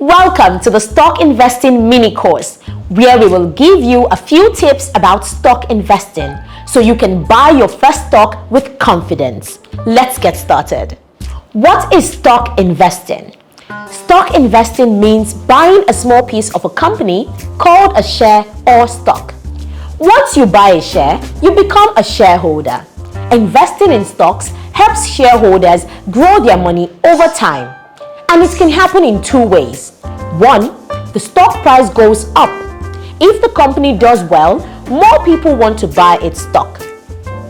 Welcome to the Stock Investing Mini Course, where we will give you a few tips about stock investing so you can buy your first stock with confidence. Let's get started. What is stock investing? Stock investing means buying a small piece of a company called a share or stock. Once you buy a share, you become a shareholder. Investing in stocks helps shareholders grow their money over time. And it can happen in two ways. One, the stock price goes up. If the company does well, more people want to buy its stock.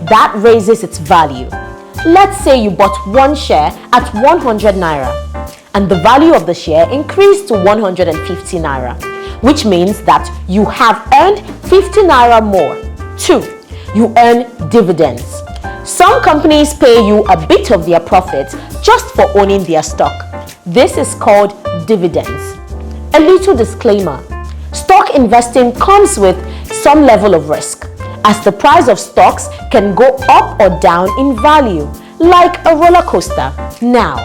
That raises its value. Let's say you bought one share at 100 naira and the value of the share increased to 150 naira, which means that you have earned 50 naira more. 2. You earn dividends. Some companies pay you a bit of their profits just for owning their stock. This is called dividends. A little disclaimer: stock investing comes with some level of risk, as the price of stocks can go up or down in value, like a roller coaster. Now,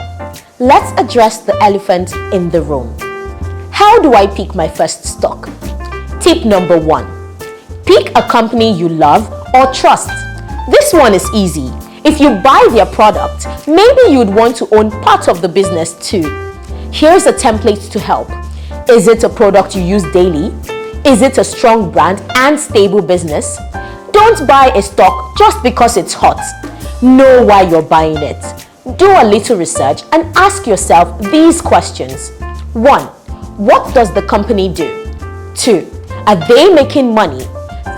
let's address the elephant in the room. How do I pick my first stock? Tip number 1. Pick a company you love or trust. This one is easy. If you buy their product, maybe you'd want to own part of the business too. Here's a template to help. Is it a product you use daily? Is it a strong brand and stable business? Don't buy a stock just because it's hot. Know why you're buying it. Do a little research and ask yourself these questions. 1. What does the company do? 2. Are they making money?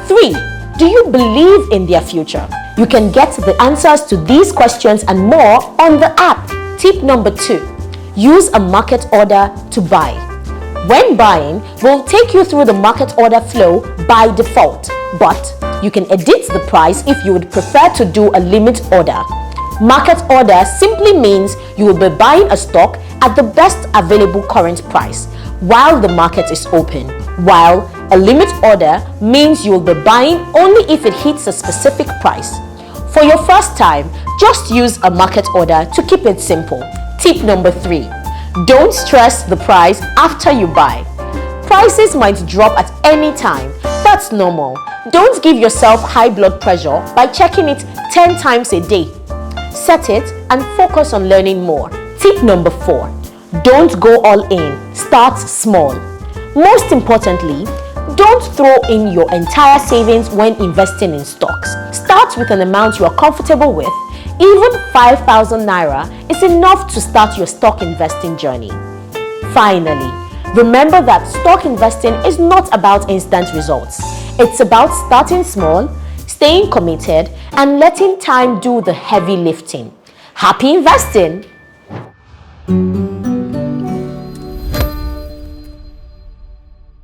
3. Do you believe in their future? You can get the answers to these questions and more on the app. Tip number 2. Use a market order to buy. When buying, we'll take you through the market order flow by default, but you can edit the price if you would prefer to do a limit order. Market order simply means you will be buying a stock at the best available current price while the market is open, while a limit order means you will be buying only if it hits a specific price. For your first time, just use a market order to keep it simple. Tip number 3. Don't stress the price after you buy. Prices might drop at any time. That's normal. Don't give yourself high blood pressure by checking it 10 times a day. Set it and focus on learning more. Tip number 4. Don't go all in. Start small. Most importantly, don't throw in your entire savings when investing in stocks. Start with an amount you are comfortable with. Even 5,000 naira is enough to start your stock investing journey. Finally, remember that stock investing is not about instant results. It's about starting small, staying committed, and letting time do the heavy lifting. Happy investing!